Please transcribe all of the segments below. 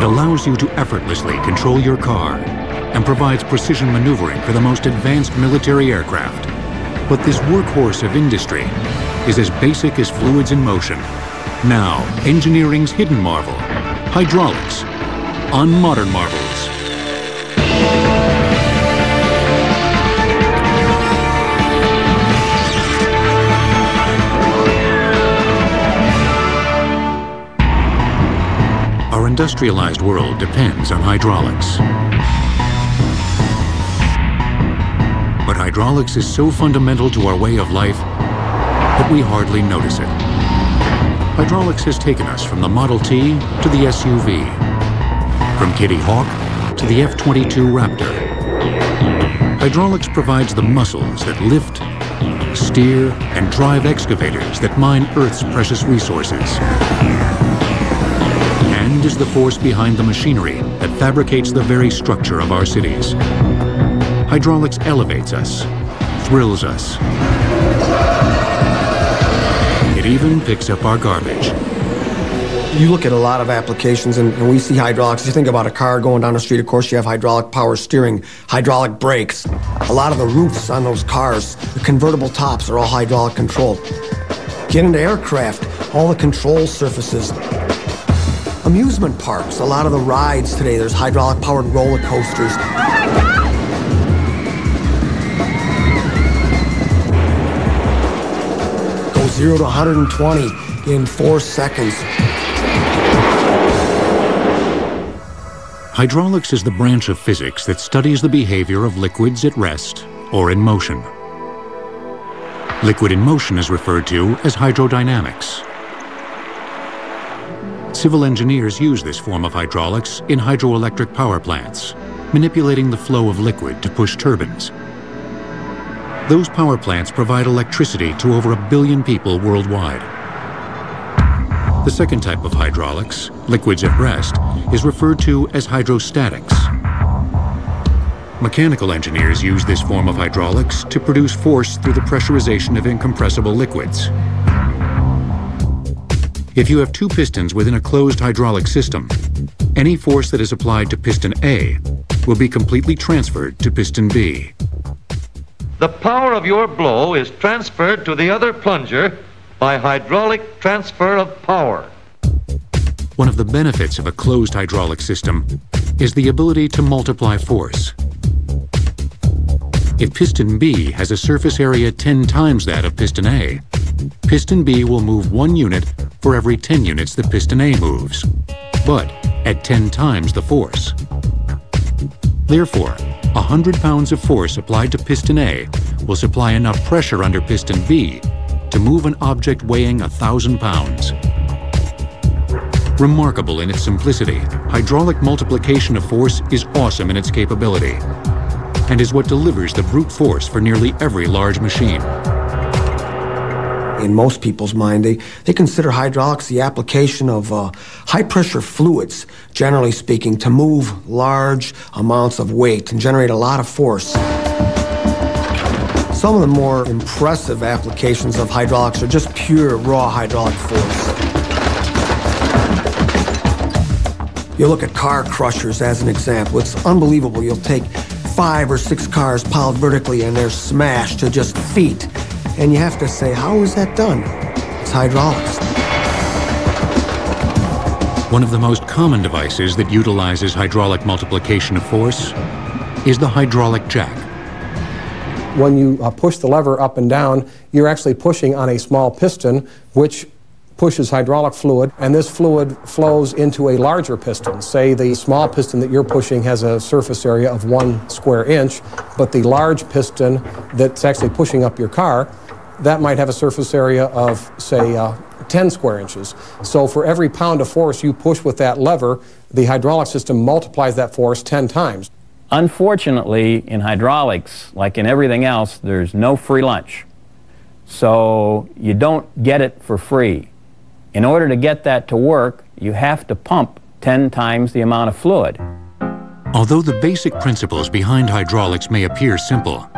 allows you to effortlessly control your car and provides precision maneuvering for the most advanced military aircraft. But this workhorse of industry is as basic as fluids in motion. Now, engineering's hidden marvel, hydraulics, on Modern Marvels. Our industrialized world depends on hydraulics. But hydraulics is so fundamental to our way of life that we hardly notice it. Hydraulics has taken us from the Model T to the SUV, from Kitty Hawk to the F-22 Raptor. Hydraulics provides the muscles that lift, steer, and drive excavators that mine Earth's precious resources. And is the force behind the machinery that fabricates the very structure of our cities. Hydraulics elevates us, thrills us. It even picks up our garbage. You look at a lot of applications and we see hydraulics. You think about a car going down the street, of course you have hydraulic power steering, hydraulic brakes. A lot of the roofs on those cars, the convertible tops are all hydraulic controlled. Get into aircraft, all the control surfaces. Amusement parks, a lot of the rides today, there's hydraulic powered roller coasters. 0 to 120 in 4 seconds. Hydraulics is the branch of physics that studies the behavior of liquids at rest or in motion. Liquid in motion is referred to as hydrodynamics. Civil engineers use this form of hydraulics in hydroelectric power plants, manipulating the flow of liquid to push turbines. Those power plants provide electricity to over 1 billion people worldwide. The second type of hydraulics, liquids at rest, is referred to as hydrostatics. Mechanical engineers use this form of hydraulics to produce force through the pressurization of incompressible liquids. If you have 2 pistons within a closed hydraulic system, any force that is applied to piston A will be completely transferred to piston B. The power of your blow is transferred to the other plunger by hydraulic transfer of power. One of the benefits of a closed hydraulic system is the ability to multiply force. If piston B has a surface area 10 times that of piston A, piston B will move 1 unit for every 10 units that piston A moves, but at 10 times the force. Therefore, 100 pounds of force applied to piston A will supply enough pressure under piston B to move an object weighing 1,000 pounds. Remarkable in its simplicity, hydraulic multiplication of force is awesome in its capability and is what delivers the brute force for nearly every large machine. In most people's mind, they consider hydraulics the application of high-pressure fluids, generally speaking, to move large amounts of weight and generate a lot of force. Some of the more impressive applications of hydraulics are just pure, raw hydraulic force. You look at car crushers as an example. It's unbelievable. You'll take 5 or 6 cars piled vertically and they're smashed to just feet. And you have to say, how is that done? It's hydraulics. One of the most common devices that utilizes hydraulic multiplication of force is the hydraulic jack. When you push the lever up and down, you're actually pushing on a small piston, which pushes hydraulic fluid, and this fluid flows into a larger piston. Say the small piston that you're pushing has a surface area of 1 square inch, but the large piston that's actually pushing up your car, that might have a surface area of, say, 10 square inches. So for every pound of force you push with that lever, the hydraulic system multiplies that force 10 times. Unfortunately, in hydraulics, like in everything else, there's no free lunch. So you don't get it for free. In order to get that to work, you have to pump 10 times the amount of fluid. Although the basic principles behind hydraulics may appear simple,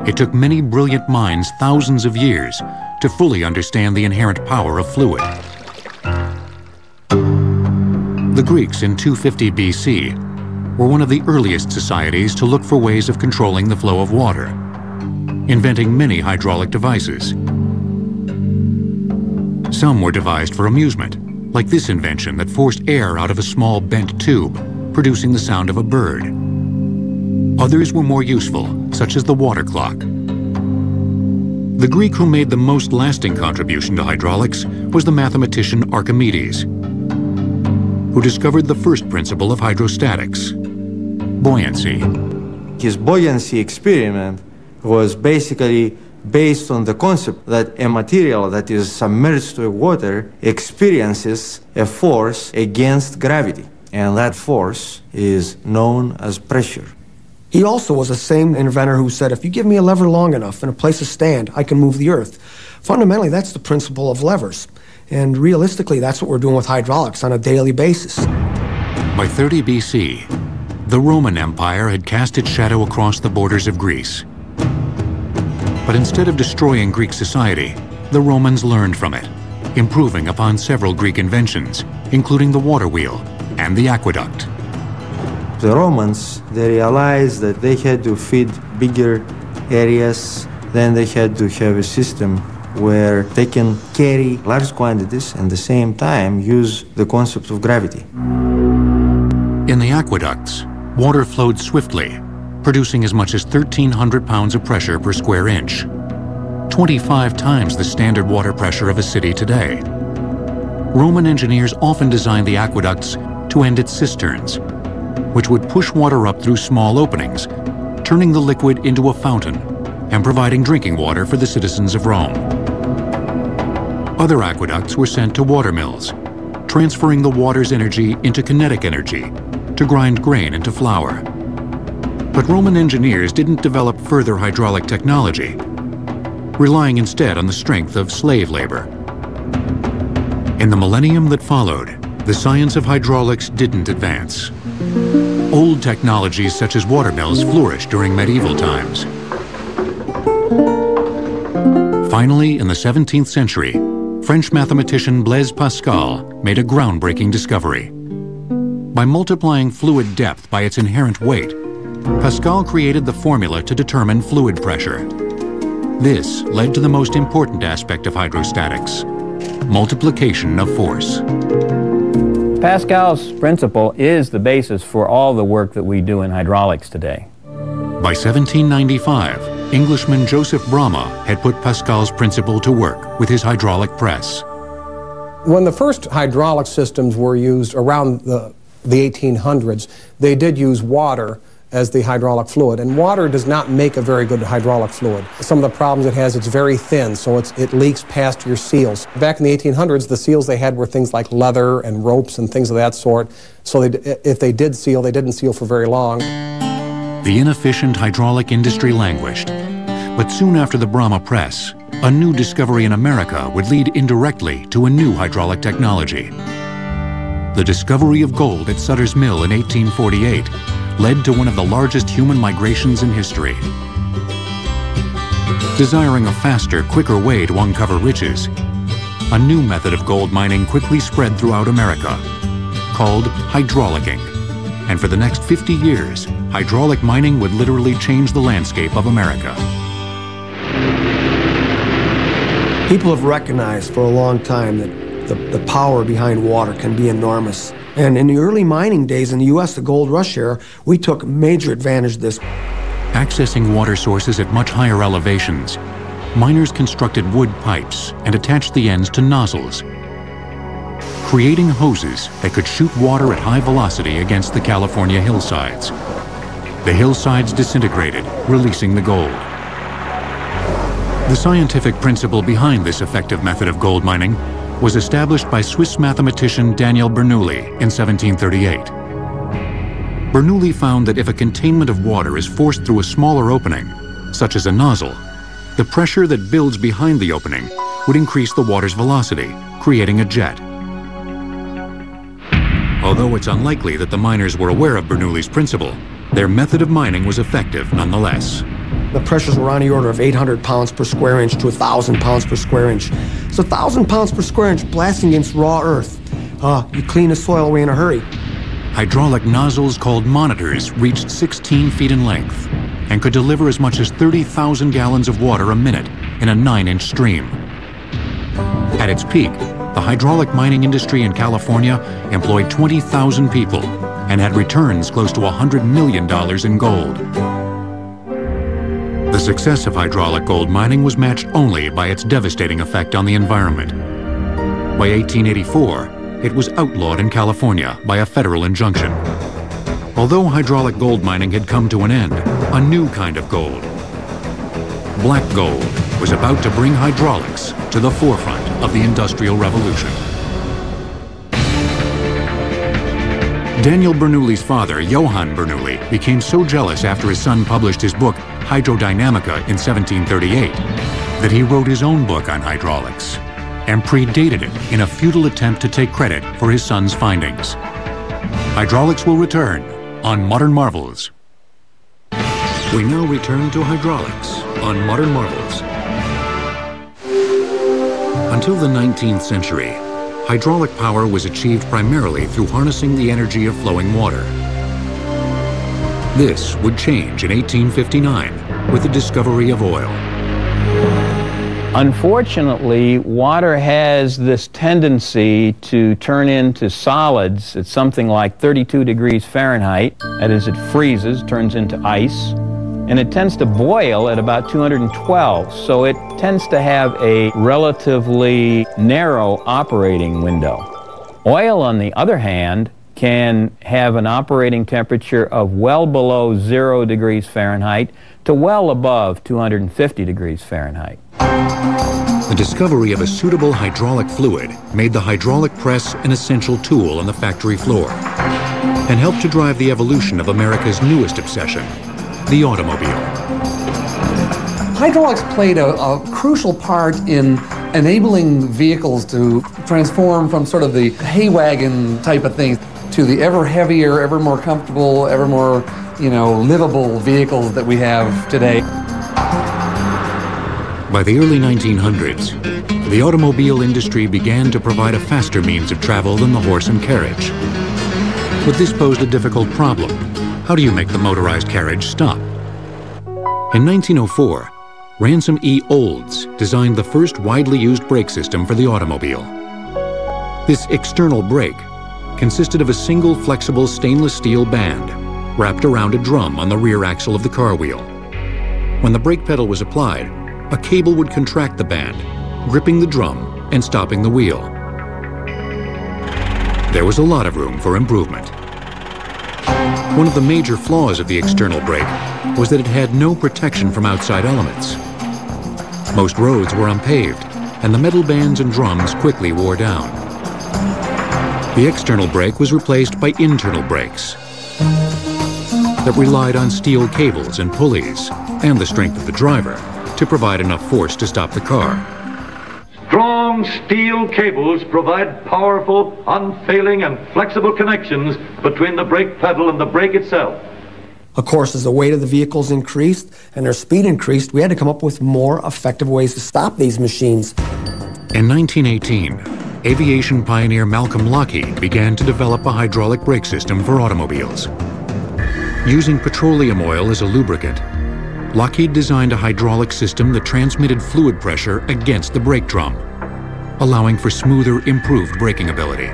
it took many brilliant minds thousands of years to fully understand the inherent power of fluid. The Greeks in 250 BC were one of the earliest societies to look for ways of controlling the flow of water, inventing many hydraulic devices. Some were devised for amusement, like this invention that forced air out of a small bent tube, producing the sound of a bird. Others were more useful, such as the water clock. The Greek who made the most lasting contribution to hydraulics was the mathematician Archimedes, who discovered the first principle of hydrostatics, buoyancy. His buoyancy experiment was basically based on the concept that a material that is submerged to water experiences a force against gravity, and that force is known as pressure. He also was the same inventor who said, if you give me a lever long enough and a place to stand, I can move the earth. Fundamentally, that's the principle of levers. And realistically, that's what we're doing with hydraulics on a daily basis. By 30 BC, the Roman Empire had cast its shadow across the borders of Greece. But instead of destroying Greek society, the Romans learned from it, improving upon several Greek inventions, including the water wheel and the aqueduct. The Romans, they realized that they had to feed bigger areas, then they had to have a system where they can carry large quantities and at the same time use the concept of gravity. In the aqueducts, water flowed swiftly, producing as much as 1,300 pounds of pressure per square inch, 25 times the standard water pressure of a city today. Roman engineers often designed the aqueducts to end at cisterns, which would push water up through small openings, turning the liquid into a fountain and providing drinking water for the citizens of Rome. Other aqueducts were sent to water mills, transferring the water's energy into kinetic energy to grind grain into flour. But Roman engineers didn't develop further hydraulic technology, relying instead on the strength of slave labor. In the millennium that followed, the science of hydraulics didn't advance. Old technologies such as water mills flourished during medieval times. Finally, in the 17th century, French mathematician Blaise Pascal made a groundbreaking discovery. By multiplying fluid depth by its inherent weight, Pascal created the formula to determine fluid pressure. This led to the most important aspect of hydrostatics, multiplication of force. Pascal's principle is the basis for all the work that we do in hydraulics today. By 1795, Englishman Joseph Bramah had put Pascal's principle to work with his hydraulic press. When the first hydraulic systems were used around the 1800s, they did use water as the hydraulic fluid, and water does not make a very good hydraulic fluid. Some of the problems it has, it's very thin, so it leaks past your seals. Back in the 1800s, the seals they had were things like leather and ropes and things of that sort, so if they did seal, they didn't seal for very long. The inefficient hydraulic industry languished, but soon after the Bramah press, a new discovery in America would lead indirectly to a new hydraulic technology. The discovery of gold at Sutter's Mill in 1848 led to one of the largest human migrations in history. Desiring a faster, quicker way to uncover riches, a new method of gold mining quickly spread throughout America, called hydraulicking. And for the next 50 years, hydraulic mining would literally change the landscape of America. People have recognized for a long time that the power behind water can be enormous. And in the early mining days in the U.S., the gold rush era, we took major advantage of this. Accessing water sources at much higher elevations, miners constructed wood pipes and attached the ends to nozzles, creating hoses that could shoot water at high velocity against the California hillsides. The hillsides disintegrated, releasing the gold. The scientific principle behind this effective method of gold mining was established by Swiss mathematician Daniel Bernoulli in 1738. Bernoulli found that if a containment of water is forced through a smaller opening, such as a nozzle, the pressure that builds behind the opening would increase the water's velocity, creating a jet. Although it's unlikely that the miners were aware of Bernoulli's principle, their method of mining was effective nonetheless. The pressures were on the order of 800 pounds per square inch to 1,000 pounds per square inch. So 1,000 pounds per square inch blasting against raw earth. you clean the soil away in a hurry. Hydraulic nozzles called monitors reached 16 feet in length and could deliver as much as 30,000 gallons of water a minute in a 9-inch stream. At its peak, the hydraulic mining industry in California employed 20,000 people and had returns close to $100 million in gold. The success of hydraulic gold mining was matched only by its devastating effect on the environment. By 1884, it was outlawed in California by a federal injunction. Although hydraulic gold mining had come to an end, a new kind of gold, black gold, was about to bring hydraulics to the forefront of the Industrial Revolution. Daniel Bernoulli's father, Johann Bernoulli, became so jealous after his son published his book, Hydrodynamica, in 1738, that he wrote his own book on hydraulics and predated it in a futile attempt to take credit for his son's findings. Hydraulics will return on Modern Marvels. We now return to hydraulics on Modern Marvels. Until the 19th century, hydraulic power was achieved primarily through harnessing the energy of flowing water. This would change in 1859 with the discovery of oil. Unfortunately, water has this tendency to turn into solids at something like 32 degrees Fahrenheit. That is, it freezes, turns into ice, and it tends to boil at about 212. So it tends to have a relatively narrow operating window. Oil, on the other hand, can have an operating temperature of well below 0 degrees Fahrenheit to well above 250 degrees Fahrenheit. The discovery of a suitable hydraulic fluid made the hydraulic press an essential tool on the factory floor and helped to drive the evolution of America's newest obsession, the automobile. Hydraulics played a crucial part in enabling vehicles to transform from sort of the hay wagon type of things to the ever heavier, ever more comfortable, ever more, livable vehicles that we have today. By the early 1900s, the automobile industry began to provide a faster means of travel than the horse and carriage. But this posed a difficult problem. How do you make the motorized carriage stop? In 1904, Ransom E. Olds designed the first widely used brake system for the automobile. This external brake consisted of a single flexible stainless steel band wrapped around a drum on the rear axle of the car wheel. When the brake pedal was applied, a cable would contract the band, gripping the drum and stopping the wheel. There was a lot of room for improvement. One of the major flaws of the external brake was that it had no protection from outside elements. Most roads were unpaved, and the metal bands and drums quickly wore down. The external brake was replaced by internal brakes that relied on steel cables and pulleys and the strength of the driver to provide enough force to stop the car. Strong steel cables provide powerful, unfailing, and flexible connections between the brake pedal and the brake itself. Of course, as the weight of the vehicles increased and their speed increased, we had to come up with more effective ways to stop these machines. In 1918, aviation pioneer Malcolm Lockheed began to develop a hydraulic brake system for automobiles. Using petroleum oil as a lubricant, Lockheed designed a hydraulic system that transmitted fluid pressure against the brake drum, allowing for smoother, improved braking ability.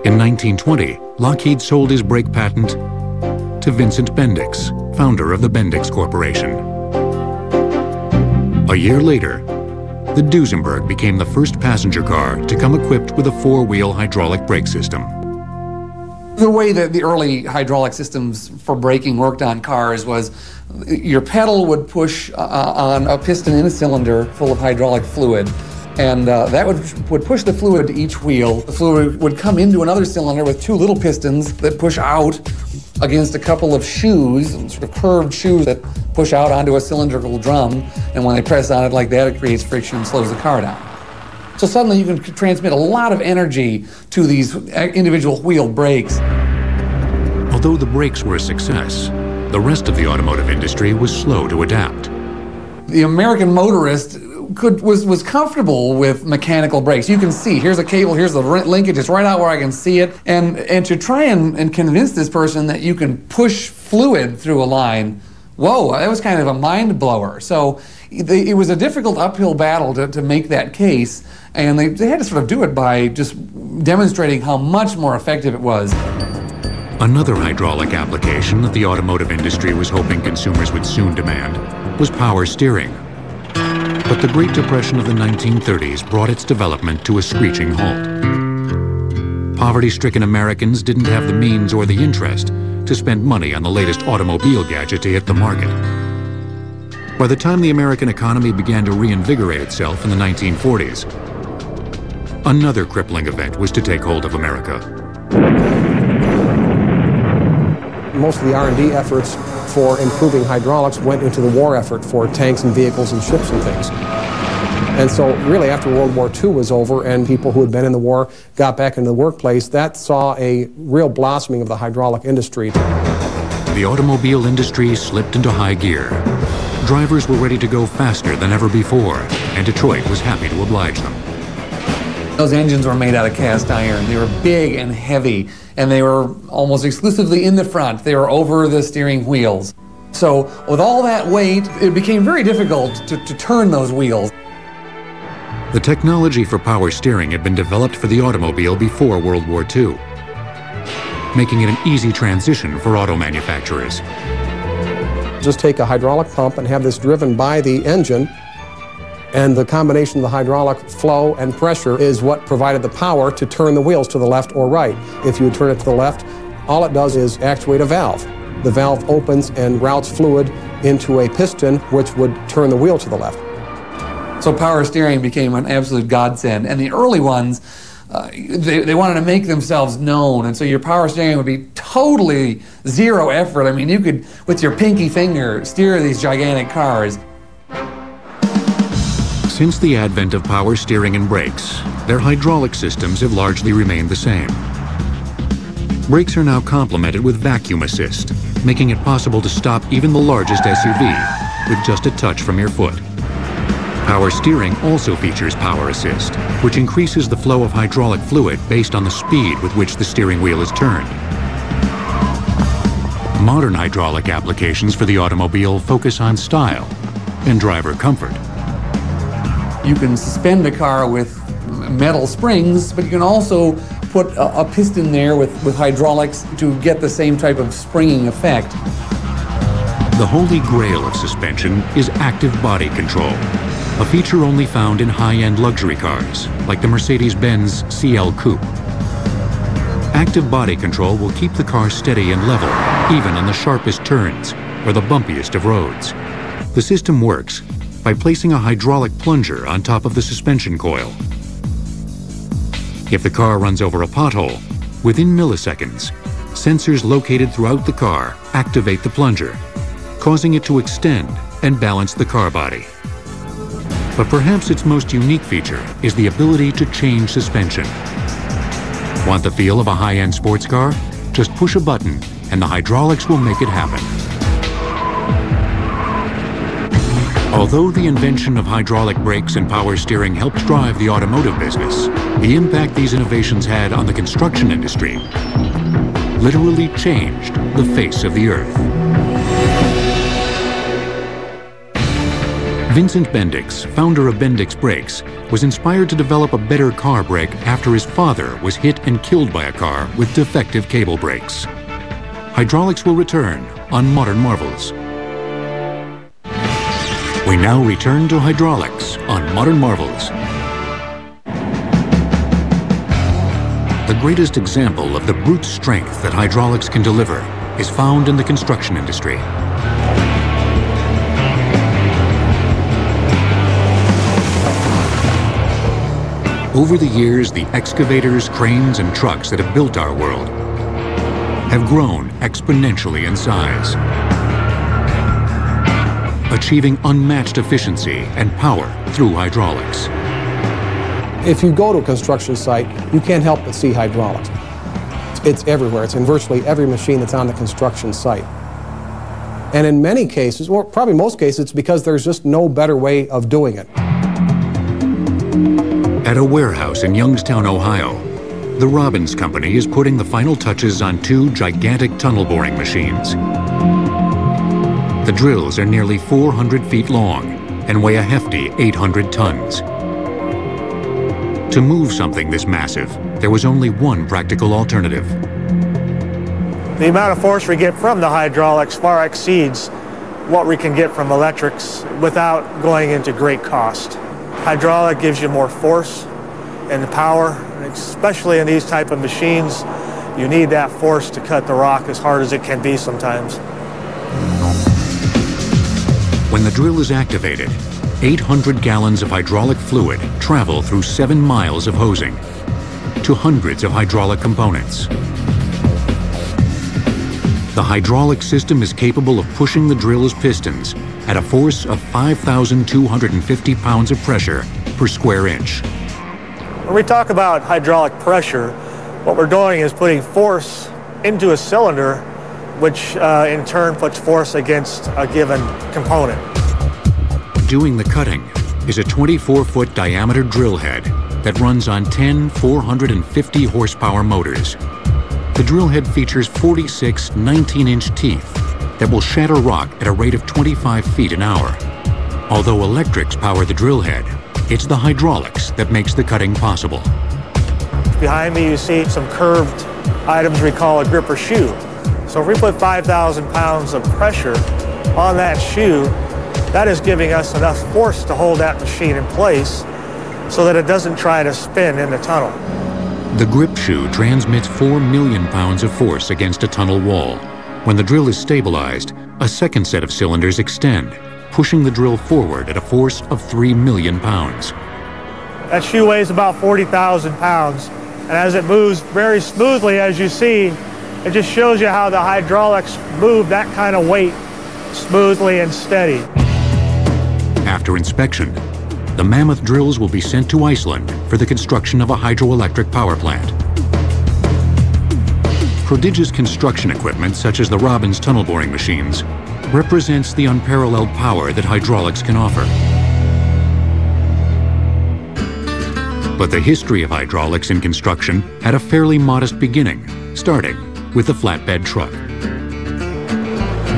In 1920, Lockheed sold his brake patent to Vincent Bendix, founder of the Bendix Corporation. A year later, the Duesenberg became the first passenger car to come equipped with a four-wheel hydraulic brake system. The way that the early hydraulic systems for braking worked on cars was your pedal would push on a piston in a cylinder full of hydraulic fluid, and that would push the fluid to each wheel. The fluid would come into another cylinder with two little pistons that push out against a couple of shoes, sort of curved shoes that push out onto a cylindrical drum, and when they press on it like that, it creates friction and slows the car down. So suddenly you can transmit a lot of energy to these individual wheel brakes. Although the brakes were a success, the rest of the automotive industry was slow to adapt. The American motorist was comfortable with mechanical brakes. You can see, here's a cable, here's the linkage, it's right out where I can see it. And to try and convince this person that you can push fluid through a line, whoa, that was kind of a mind blower. So it was a difficult uphill battle to make that case, and they had to sort of do it by just demonstrating how much more effective it was. Another hydraulic application that the automotive industry was hoping consumers would soon demand was power steering. But the Great Depression of the 1930s brought its development to a screeching halt. Poverty-stricken Americans didn't have the means or the interest to spend money on the latest automobile gadget to hit the market. By the time the American economy began to reinvigorate itself in the 1940s, another crippling event was to take hold of America. Most of the R&D efforts for improving hydraulics went into the war effort for tanks and vehicles and ships and things. And so really after World War II was over and people who had been in the war got back into the workplace, that saw a real blossoming of the hydraulic industry. The automobile industry slipped into high gear. Drivers were ready to go faster than ever before, and Detroit was happy to oblige them. Those engines were made out of cast iron. They were big and heavy, and they were almost exclusively in the front. They were over the steering wheels. So with all that weight, it became very difficult to turn those wheels. The technology for power steering had been developed for the automobile before World War II, making it an easy transition for auto manufacturers. Just take a hydraulic pump and have this driven by the engine, and the combination of the hydraulic flow and pressure is what provided the power to turn the wheels to the left or right. If you turn it to the left, all it does is actuate a valve. The valve opens and routes fluid into a piston, which would turn the wheel to the left. So power steering became an absolute godsend. And the early ones, they wanted to make themselves known, and so your power steering would be totally zero effort. I mean, you could, with your pinky finger, steer these gigantic cars. Since the advent of power steering and brakes, their hydraulic systems have largely remained the same. Brakes are now complemented with vacuum assist, making it possible to stop even the largest SUV with just a touch from your foot. Power steering also features power assist, which increases the flow of hydraulic fluid based on the speed with which the steering wheel is turned. Modern hydraulic applications for the automobile focus on style and driver comfort. You can suspend a car with metal springs, but you can also put a piston there with hydraulics to get the same type of springing effect. The holy grail of suspension is active body control, a feature only found in high-end luxury cars, like the Mercedes-Benz CL Coupe. Active body control will keep the car steady and level, even on the sharpest turns or the bumpiest of roads. The system works by placing a hydraulic plunger on top of the suspension coil. If the car runs over a pothole, within milliseconds, sensors located throughout the car activate the plunger, causing it to extend and balance the car body. But perhaps its most unique feature is the ability to change suspension. Want the feel of a high-end sports car? Just push a button and the hydraulics will make it happen. Although the invention of hydraulic brakes and power steering helped drive the automotive business, the impact these innovations had on the construction industry literally changed the face of the earth. Vincent Bendix, founder of Bendix Brakes, was inspired to develop a better car brake after his father was hit and killed by a car with defective cable brakes. Hydraulics will return on Modern Marvels. We now return to hydraulics on Modern Marvels. The greatest example of the brute strength that hydraulics can deliver is found in the construction industry. Over the years, the excavators, cranes, and trucks that have built our world have grown exponentially in size, achieving unmatched efficiency and power through hydraulics. If you go to a construction site, you can't help but see hydraulics. It's everywhere. It's in virtually every machine that's on the construction site. And in many cases, or probably most cases, it's because there's just no better way of doing it. At a warehouse in Youngstown, Ohio, the Robbins Company is putting the final touches on 2 gigantic tunnel boring machines. The drills are nearly 400 feet long and weigh a hefty 800 tons. To move something this massive, there was only one practical alternative. The amount of force we get from the hydraulics far exceeds what we can get from electrics without going into great cost. Hydraulic gives you more force and power, especially in these type of machines. You need that force to cut the rock as hard as it can be sometimes. When the drill is activated, 800 gallons of hydraulic fluid travel through 7 miles of hosing to hundreds of hydraulic components. The hydraulic system is capable of pushing the drill's pistons at a force of 5,250 pounds of pressure per square inch. When we talk about hydraulic pressure, what we're doing is putting force into a cylinder, which in turn puts force against a given component. Doing the cutting is a 24-foot diameter drill head that runs on 10 450 horsepower motors. The drill head features 46 19-inch teeth that will shatter rock at a rate of 25 feet an hour. Although electrics power the drill head, it's the hydraulics that makes the cutting possible. Behind me you see some curved items we call a gripper shoe. So if we put 5,000 pounds of pressure on that shoe, that is giving us enough force to hold that machine in place so that it doesn't try to spin in the tunnel. The grip shoe transmits 4 million pounds of force against a tunnel wall. When the drill is stabilized, a second set of cylinders extend, pushing the drill forward at a force of 3 million pounds. That shoe weighs about 40,000 pounds, and as it moves very smoothly, as you see, it just shows you how the hydraulics move that kind of weight smoothly and steady. After inspection, the mammoth drills will be sent to Iceland for the construction of a hydroelectric power plant. Prodigious construction equipment, such as the Robbins tunnel boring machines, represents the unparalleled power that hydraulics can offer. But the history of hydraulics in construction had a fairly modest beginning, starting with the flatbed truck.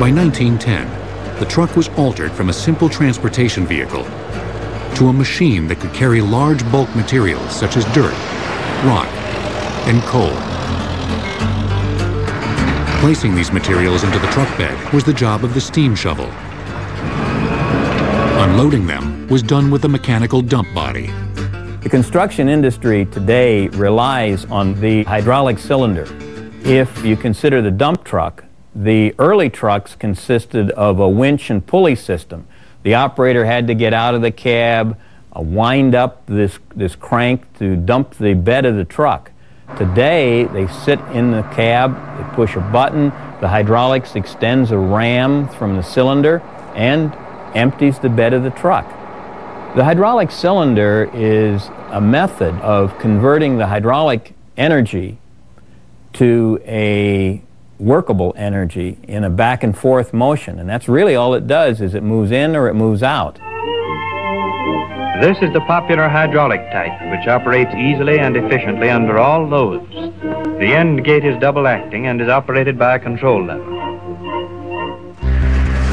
By 1910, the truck was altered from a simple transportation vehicle to a machine that could carry large bulk materials such as dirt, rock, and coal. Placing these materials into the truck bed was the job of the steam shovel. Unloading them was done with a mechanical dump body. The construction industry today relies on the hydraulic cylinder. If you consider the dump truck, the early trucks consisted of a winch and pulley system. The operator had to get out of the cab, wind up this crank to dump the bed of the truck. Today, they sit in the cab, they push a button, the hydraulics extends a ram from the cylinder and empties the bed of the truck. The hydraulic cylinder is a method of converting the hydraulic energy to a workable energy in a back and forth motion, and that's really all it does, is it moves in or it moves out. This is the popular hydraulic type, which operates easily and efficiently under all loads. The end gate is double acting and is operated by a control lever.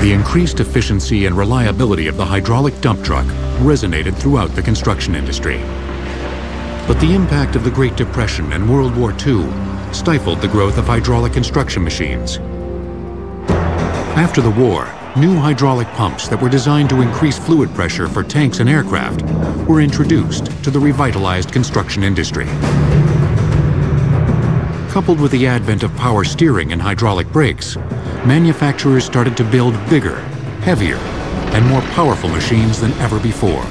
The increased efficiency and reliability of the hydraulic dump truck resonated throughout the construction industry. But the impact of the Great Depression and World War II stifled the growth of hydraulic construction machines. After the war, new hydraulic pumps that were designed to increase fluid pressure for tanks and aircraft were introduced to the revitalized construction industry. Coupled with the advent of power steering and hydraulic brakes, manufacturers started to build bigger, heavier, and more powerful machines than ever before.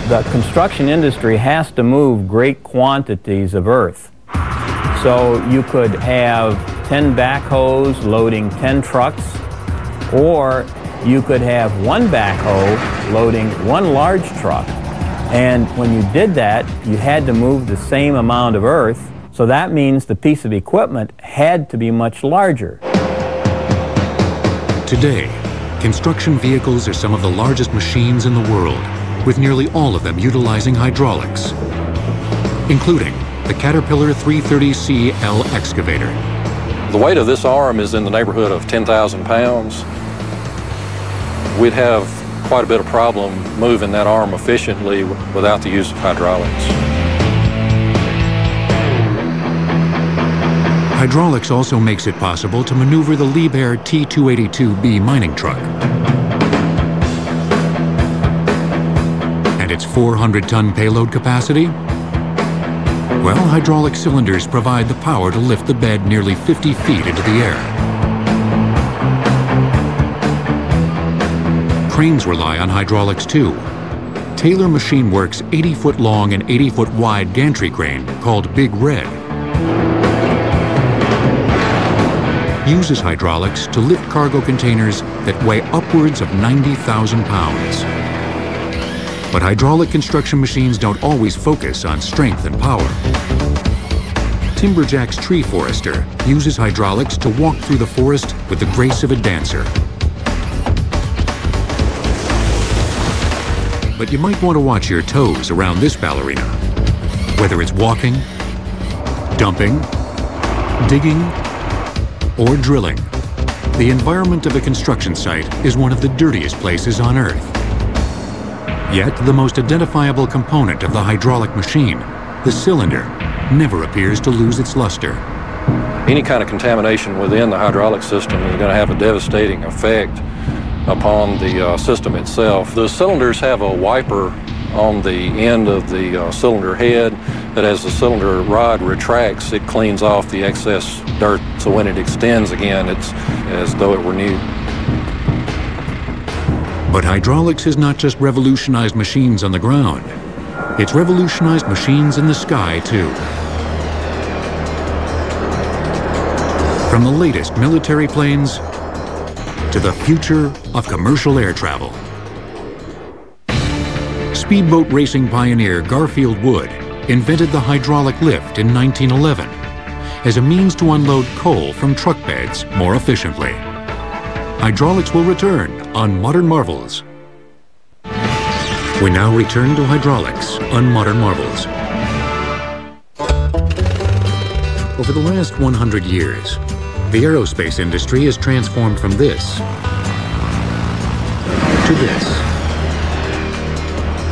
The construction industry has to move great quantities of earth. So you could have 10 backhoes loading 10 trucks, or you could have one backhoe loading one large truck. And when you did that, you had to move the same amount of earth, so that means the piece of equipment had to be much larger. Today, construction vehicles are some of the largest machines in the world, with nearly all of them utilizing hydraulics, including the Caterpillar 330CL excavator. The weight of this arm is in the neighborhood of 10,000 pounds. We'd have quite a bit of problem moving that arm efficiently without the use of hydraulics. Hydraulics also makes it possible to maneuver the Liebherr T282B mining truck and its 400-ton payload capacity. Well, hydraulic cylinders provide the power to lift the bed nearly 50 feet into the air. Cranes rely on hydraulics too. Taylor Machine Works' 80-foot-long and 80-foot-wide gantry crane, called Big Red, uses hydraulics to lift cargo containers that weigh upwards of 90,000 pounds. But hydraulic construction machines don't always focus on strength and power. Timberjack's tree forester uses hydraulics to walk through the forest with the grace of a dancer. But you might want to watch your toes around this ballerina. Whether it's walking, dumping, digging, or drilling, the environment of a construction site is one of the dirtiest places on Earth. Yet the most identifiable component of the hydraulic machine, the cylinder, never appears to lose its luster. Any kind of contamination within the hydraulic system is going to have a devastating effect upon the system itself. The cylinders have a wiper on the end of the cylinder head that as the cylinder rod retracts, it cleans off the excess dirt, so when it extends again, it's as though it were new. But hydraulics has not just revolutionized machines on the ground. It's revolutionized machines in the sky, too. From the latest military planes to the future of commercial air travel. Speedboat racing pioneer Garfield Wood invented the hydraulic lift in 1911 as a means to unload coal from truck beds more efficiently. Hydraulics will return on Modern Marvels. We now return to hydraulics on Modern Marvels. Over the last 100 years, the aerospace industry has transformed from this to this.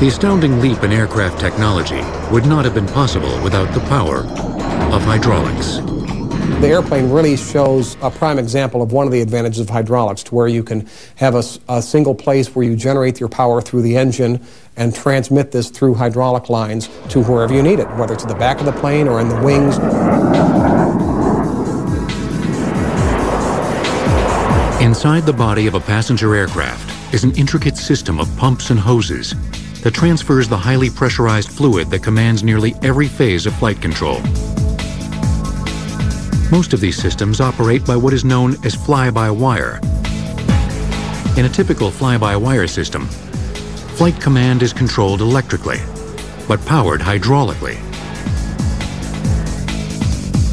The astounding leap in aircraft technology would not have been possible without the power of hydraulics. The airplane really shows a prime example of one of the advantages of hydraulics, to where you can have a single place where you generate your power through the engine and transmit this through hydraulic lines to wherever you need it, whether it's at the back of the plane or in the wings. Inside the body of a passenger aircraft is an intricate system of pumps and hoses that transfers the highly pressurized fluid that commands nearly every phase of flight control. Most of these systems operate by what is known as fly-by-wire. In a typical fly-by-wire system, flight command is controlled electrically, but powered hydraulically.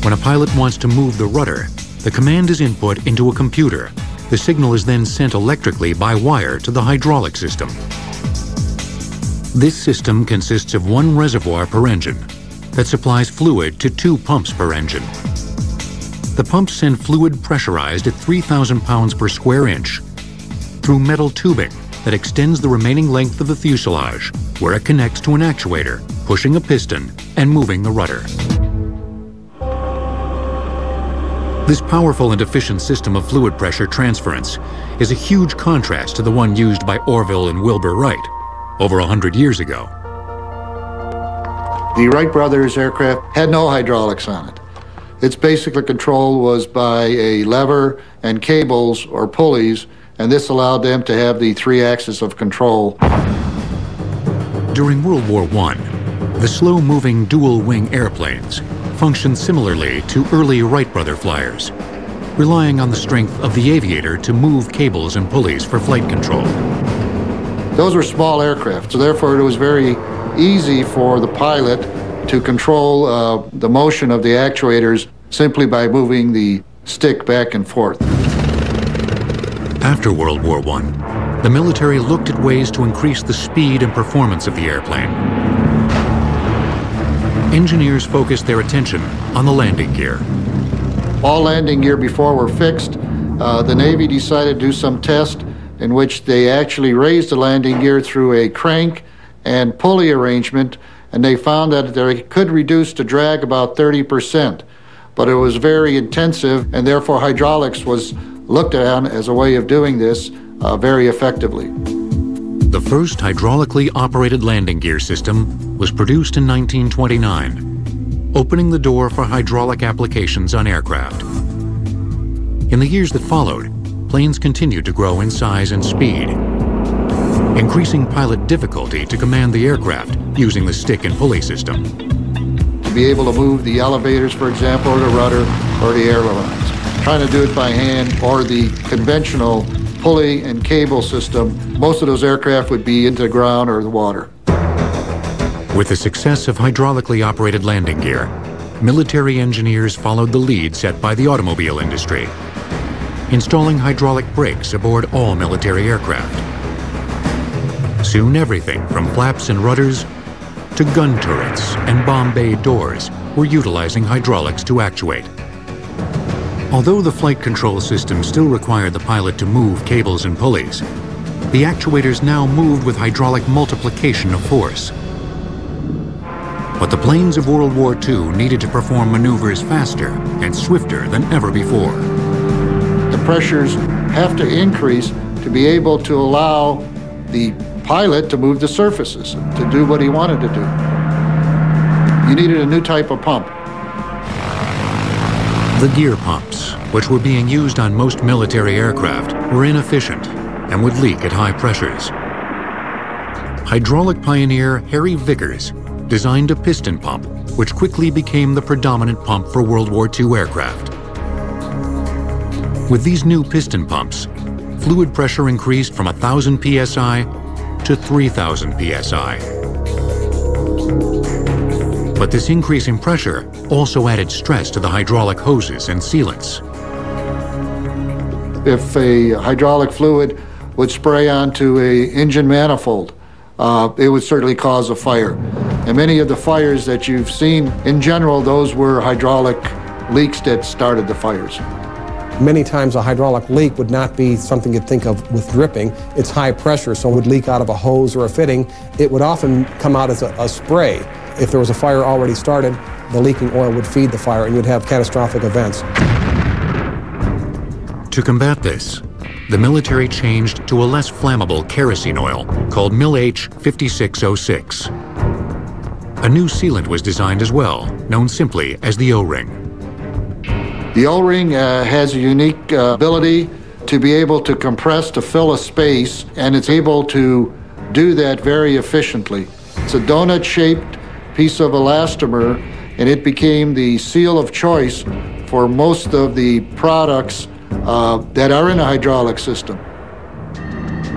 When a pilot wants to move the rudder, the command is input into a computer. The signal is then sent electrically by wire to the hydraulic system. This system consists of one reservoir per engine that supplies fluid to 2 pumps per engine. The pumps send fluid pressurized at 3,000 pounds per square inch through metal tubing that extends the remaining length of the fuselage, where it connects to an actuator, pushing a piston and moving the rudder. This powerful and efficient system of fluid pressure transference is a huge contrast to the one used by Orville and Wilbur Wright over 100 years ago. The Wright brothers aircraft had no hydraulics on it. Its basic control was by a lever and cables or pulleys, and this allowed them to have the 3 axes of control. During World War I, the slow-moving dual-wing airplanes functioned similarly to early Wright brother flyers, relying on the strength of the aviator to move cables and pulleys for flight control. Those were small aircraft, so therefore it was very easy for the pilot to control the motion of the actuators simply by moving the stick back and forth. After World War I, the military looked at ways to increase the speed and performance of the airplane. Engineers focused their attention on the landing gear. All landing gear before were fixed. The Navy decided to do some test in which they actually raised the landing gear through a crank and pulley arrangement, and they found that they could reduce the drag about 30%. But it was very intensive, and therefore hydraulics was looked at as a way of doing this very effectively. The first hydraulically operated landing gear system was produced in 1929, opening the door for hydraulic applications on aircraft. In the years that followed, planes continued to grow in size and speed, increasing pilot difficulty to command the aircraft using the stick and pulley system. To be able to move the elevators, for example, or the rudder, or the ailerons. Trying to do it by hand or the conventional pulley and cable system, most of those aircraft would be into the ground or the water. With the success of hydraulically operated landing gear, military engineers followed the lead set by the automobile industry, installing hydraulic brakes aboard all military aircraft. Soon everything from flaps and rudders to gun turrets and bomb bay doors were utilizing hydraulics to actuate. Although the flight control system still required the pilot to move cables and pulleys, the actuators now moved with hydraulic multiplication of force. But the planes of World War II needed to perform maneuvers faster and swifter than ever before. The pressures have to increase to be able to allow the pilot to move the surfaces, to do what he wanted to do. You needed a new type of pump. The gear pumps, which were being used on most military aircraft, were inefficient and would leak at high pressures. Hydraulic pioneer Harry Vickers designed a piston pump, which quickly became the predominant pump for World War II aircraft. With these new piston pumps, fluid pressure increased from 1,000 psi to 3,000 psi. But this increase in pressure also added stress to the hydraulic hoses and sealants. If a hydraulic fluid would spray onto an engine manifold, it would certainly cause a fire. And many of the fires that you've seen, in general, those were hydraulic leaks that started the fires. Many times a hydraulic leak would not be something you'd think of with dripping. It's high pressure, so it would leak out of a hose or a fitting. It would often come out as a spray. If there was a fire already started, the leaking oil would feed the fire and you'd have catastrophic events. To combat this, the military changed to a less flammable kerosene oil called Mil-H 5606. A new sealant was designed as well, known simply as the O-ring. The O-ring has a unique ability to be able to compress to fill a space, and it's able to do that very efficiently. It's a donut-shaped piece of elastomer, and it became the seal of choice for most of the products that are in a hydraulic system.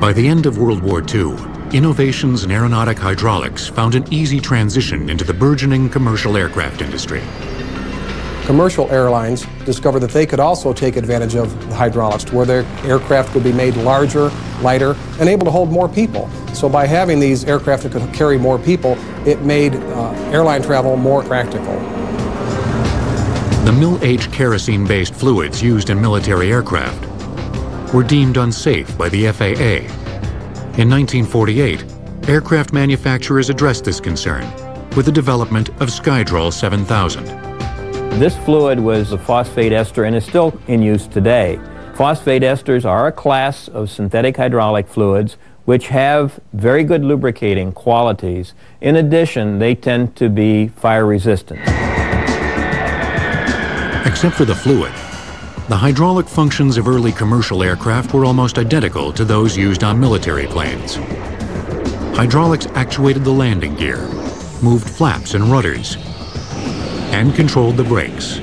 By the end of World War II, innovations in aeronautic hydraulics found an easy transition into the burgeoning commercial aircraft industry. Commercial airlines discovered that they could also take advantage of the hydraulics to where their aircraft could be made larger, lighter, and able to hold more people. So by having these aircraft that could carry more people, it made airline travel more practical. The Mil-H kerosene-based fluids used in military aircraft were deemed unsafe by the FAA. In 1948, aircraft manufacturers addressed this concern with the development of Skydrol 7000. This fluid was a phosphate ester and is still in use today. Phosphate esters are a class of synthetic hydraulic fluids which have very good lubricating qualities. In addition, they tend to be fire resistant. Except for the fluid, the hydraulic functions of early commercial aircraft were almost identical to those used on military planes. Hydraulics actuated the landing gear, moved flaps and rudders, and controlled the brakes.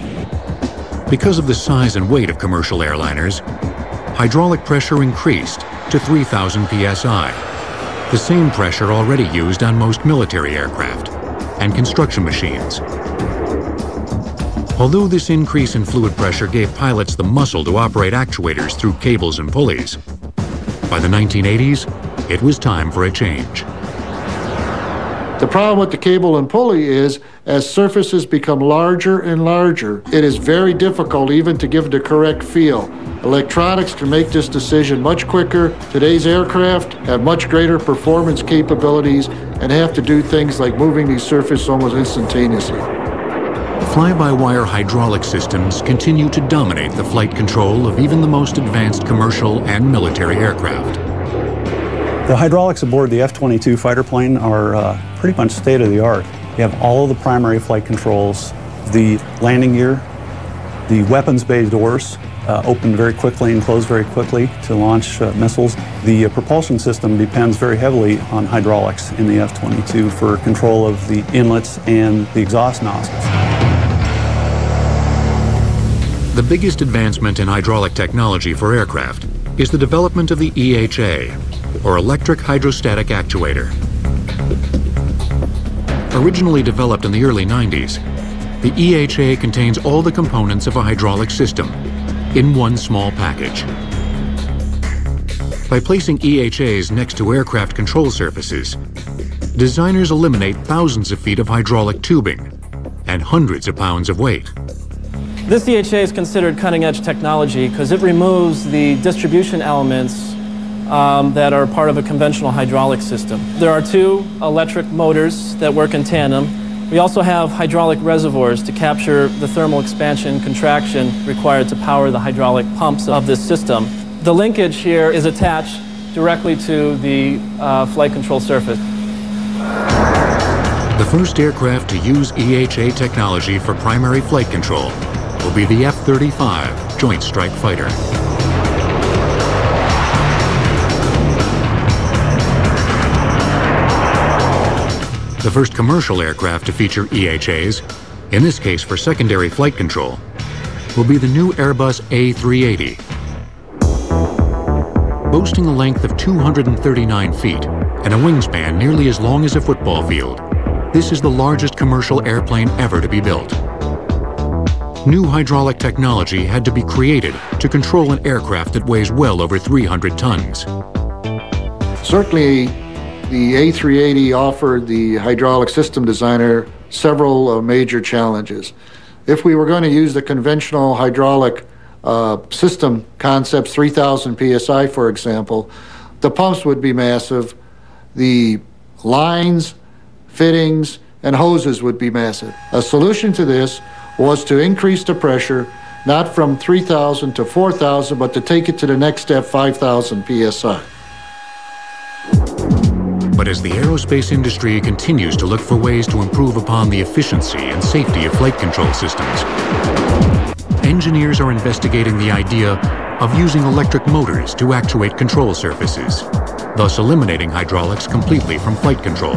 Because of the size and weight of commercial airliners, hydraulic pressure increased to 3,000 psi, the same pressure already used on most military aircraft and construction machines. Although this increase in fluid pressure gave pilots the muscle to operate actuators through cables and pulleys, by the 1980s, it was time for a change. The problem with the cable and pulley is, as surfaces become larger and larger, it is very difficult even to give the correct feel. Electronics can make this decision much quicker. Today's aircraft have much greater performance capabilities and have to do things like moving these surfaces almost instantaneously. Fly-by-wire hydraulic systems continue to dominate the flight control of even the most advanced commercial and military aircraft. The hydraulics aboard the F-22 fighter plane are pretty much state-of-the-art. You have all of the primary flight controls, the landing gear, the weapons bay doors open very quickly and close very quickly to launch missiles. The propulsion system depends very heavily on hydraulics in the F-22 for control of the inlets and the exhaust nozzles. The biggest advancement in hydraulic technology for aircraft is the development of the EHA, or Electric Hydrostatic Actuator. Originally developed in the early 90s, the EHA contains all the components of a hydraulic system in one small package. By placing EHAs next to aircraft control surfaces, designers eliminate thousands of feet of hydraulic tubing and hundreds of pounds of weight. This EHA is considered cutting-edge technology because it removes the distribution elements that are part of a conventional hydraulic system. There are two electric motors that work in tandem. We also have hydraulic reservoirs to capture the thermal expansion and contraction required to power the hydraulic pumps of this system. The linkage here is attached directly to the flight control surface. The first aircraft to use EHA technology for primary flight control will be the F-35 Joint Strike Fighter. The first commercial aircraft to feature EHAs, in this case for secondary flight control, will be the new Airbus A380. Boasting a length of 239 feet and a wingspan nearly as long as a football field, this is the largest commercial airplane ever to be built. New hydraulic technology had to be created to control an aircraft that weighs well over 300 tons. Certainly, the A380 offered the hydraulic system designer several major challenges. If we were going to use the conventional hydraulic system concepts, 3,000 psi, for example, the pumps would be massive, the lines, fittings, and hoses would be massive. A solution to this was to increase the pressure, not from 3,000 to 4,000, but to take it to the next step, 5,000 psi. But as the aerospace industry continues to look for ways to improve upon the efficiency and safety of flight control systems, engineers are investigating the idea of using electric motors to actuate control surfaces, thus eliminating hydraulics completely from flight control.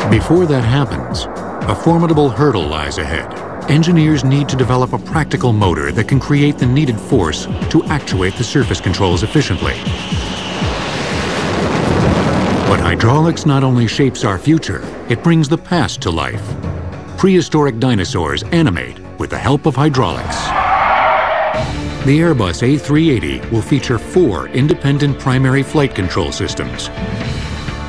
Before that happens, a formidable hurdle lies ahead. Engineers need to develop a practical motor that can create the needed force to actuate the surface controls efficiently. But hydraulics not only shapes our future, it brings the past to life. Prehistoric dinosaurs animate with the help of hydraulics. The Airbus A380 will feature 4 independent primary flight control systems.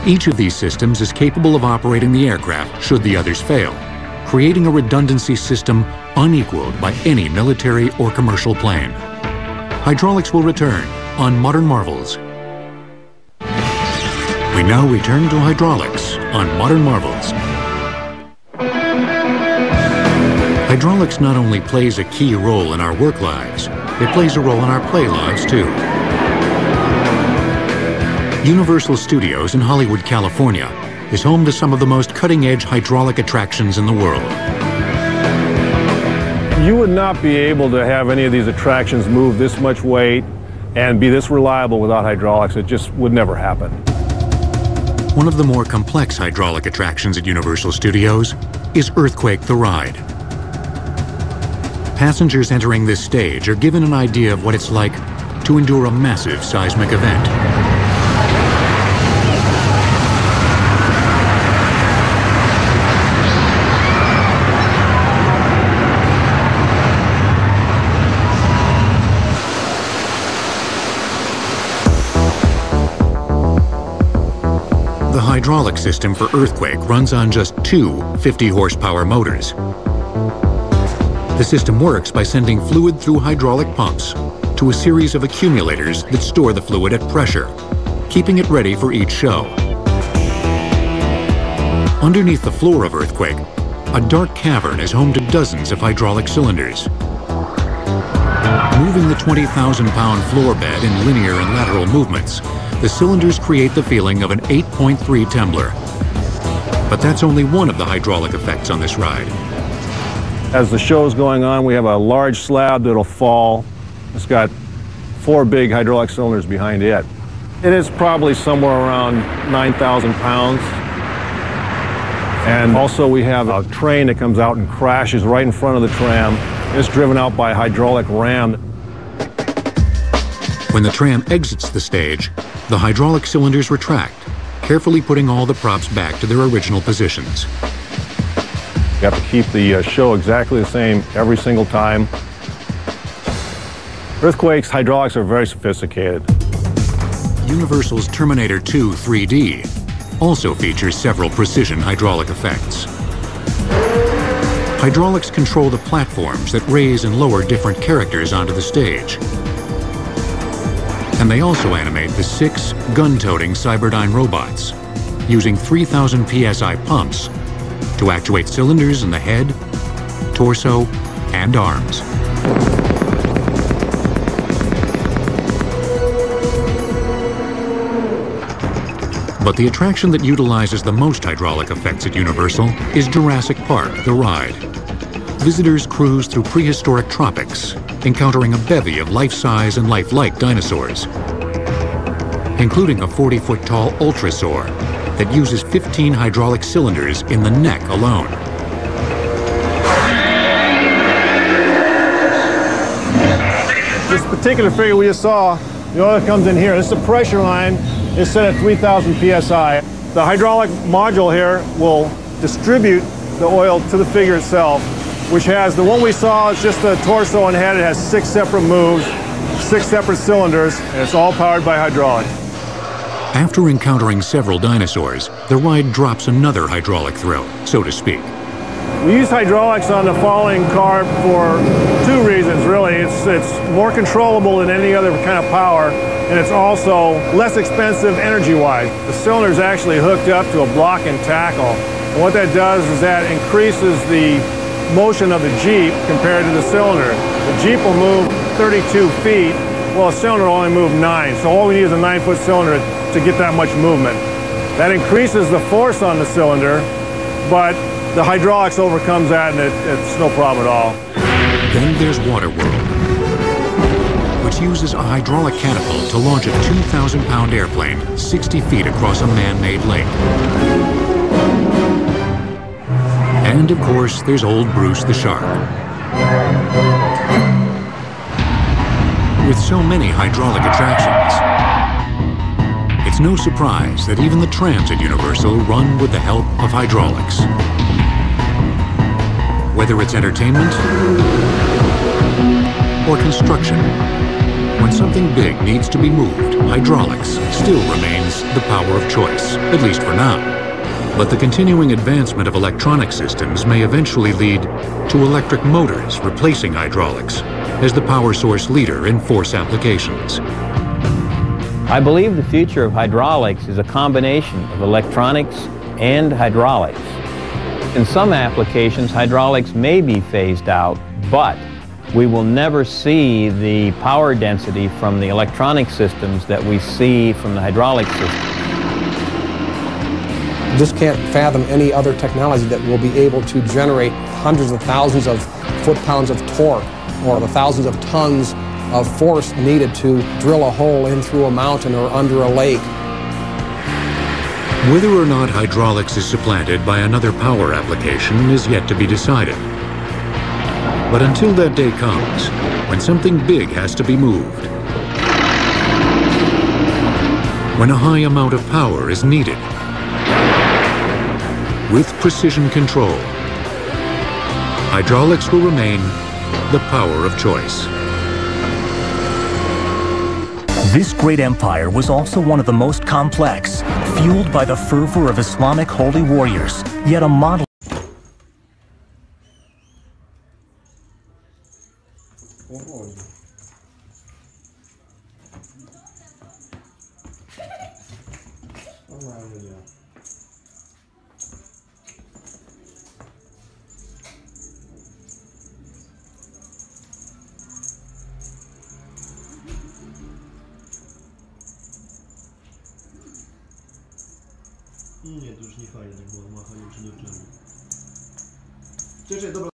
Each of these systems is capable of operating the aircraft should the others fail, creating a redundancy system unequaled by any military or commercial plane. Hydraulics will return on Modern Marvels. We now return to hydraulics on Modern Marvels. Hydraulics not only plays a key role in our work lives, it plays a role in our play lives too. Universal Studios in Hollywood, California is home to some of the most cutting-edge hydraulic attractions in the world. You would not be able to have any of these attractions move this much weight and be this reliable without hydraulics. It just would never happen. One of the more complex hydraulic attractions at Universal Studios is Earthquake the Ride. Passengers entering this stage are given an idea of what it's like to endure a massive seismic event. The hydraulic system for Earthquake runs on just two 50-horsepower motors. The system works by sending fluid through hydraulic pumps to a series of accumulators that store the fluid at pressure, keeping it ready for each show. Underneath the floor of Earthquake, a dark cavern is home to dozens of hydraulic cylinders. Moving the 20,000-pound floor bed in linear and lateral movements, the cylinders create the feeling of an 8.3 Temblor. But that's only one of the hydraulic effects on this ride. As the show's going on, we have a large slab that'll fall. It's got 4 big hydraulic cylinders behind it. It is probably somewhere around 9,000 pounds. And also we have a train that comes out and crashes right in front of the tram. It's driven out by a hydraulic ram. When the tram exits the stage, the hydraulic cylinders retract, carefully putting all the props back to their original positions. You have to keep the show exactly the same every single time. Earthquake's hydraulics are very sophisticated. Universal's Terminator 2 3D also features several precision hydraulic effects. Hydraulics control the platforms that raise and lower different characters onto the stage. And they also animate the 6 gun-toting Cyberdyne robots, using 3,000 PSI pumps to actuate cylinders in the head, torso, and arms. But the attraction that utilizes the most hydraulic effects at Universal is Jurassic Park, the ride. Visitors cruise through prehistoric tropics, encountering a bevy of life-size and lifelike dinosaurs, including a 40-foot-tall Ultrasaur that uses 15 hydraulic cylinders in the neck alone. This particular figure we just saw, the oil comes in here. This is a pressure line. It's set at 3,000 PSI. The hydraulic module here will distribute the oil to the figure itself, which has, the one we saw is just the torso and head. It has 6 separate moves, 6 separate cylinders, and it's all powered by hydraulics. After encountering several dinosaurs, the ride drops another hydraulic thrill, so to speak. We use hydraulics on the falling car for 2 reasons, really. It's more controllable than any other kind of power, and it's also less expensive energy-wise. The cylinder is actually hooked up to a block and tackle. And what that does is that increases the motion of the Jeep compared to the cylinder. The Jeep will move 32 feet, while a cylinder will only move 9. So all we need is a 9-foot cylinder to get that much movement. That increases the force on the cylinder, but the hydraulics overcomes that, and it's no problem at all. Then there's Waterworld, which uses a hydraulic catapult to launch a 2,000-pound airplane 60 feet across a man-made lake. And, of course, there's old Bruce the Shark. With so many hydraulic attractions, it's no surprise that even the trams at Universal run with the help of hydraulics. Whether it's entertainment or construction, when something big needs to be moved, hydraulics still remains the power of choice, at least for now. But the continuing advancement of electronic systems may eventually lead to electric motors replacing hydraulics as the power source leader in force applications. I believe the future of hydraulics is a combination of electronics and hydraulics. In some applications, hydraulics may be phased out, but we will never see the power density from the electronic systems that we see from the hydraulic system. Just can't fathom any other technology that will be able to generate hundreds of thousands of foot-pounds of torque or the thousands of tons of force needed to drill a hole in through a mountain or under a lake. Whether or not hydraulics is supplanted by another power application is yet to be decided. But until that day comes, when something big has to be moved, when a high amount of power is needed, with precision control, hydraulics will remain the power of choice. This great empire was also one of the most complex, fueled by the fervor of Islamic holy warriors, yet a model. Nie, to już nie fajnie, tak było machanie przed oczami. Cześć, dobra.